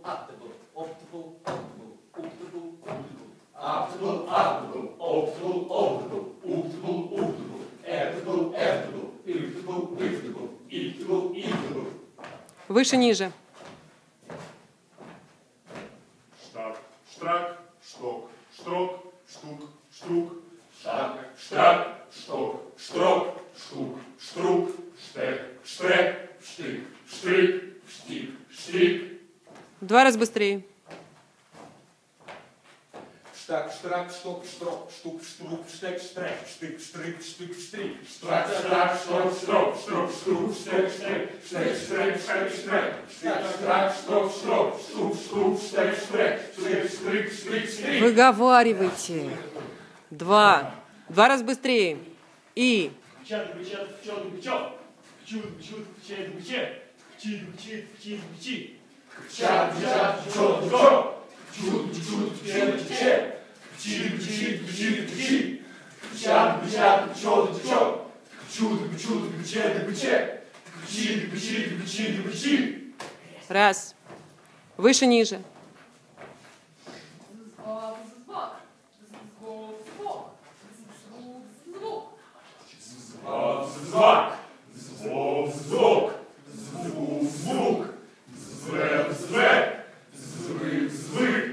optical, optical, optical, optical, optical, optical, optical, optical, optical, optical, optical, optical, optical, optical, optical, optical. Выше, ниже. Штак, штрак, шток, штрок, штук, штрук. Штак, штрак, шток, штрок, штук, штрук. Штек, штрек, штик, штрик, штик, штрик. 2 раза быстрее. Штак, штрак, шток, штрок, штук, штрук, штек, штрек, штик, штрик, штик, штрик. Штрак, штрак, шток, штрок, штрук, штрук, штек, штрек, штек, штрек, штек, штрек. Штик, штрак, шток, штрок, штрук, штрук, штек, штрек, штик, штрик, штик, штрик. Выговаривайте. 2. 2 раза быстрее. И. Раз. Выше, ниже. Звук, звук, звук, звук, звук, звук, звук, звук, звук, звук, звук.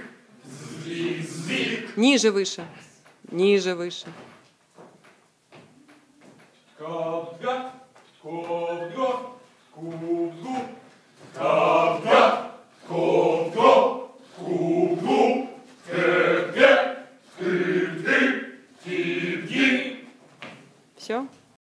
Ниже, выше. Ниже, выше. Ткап,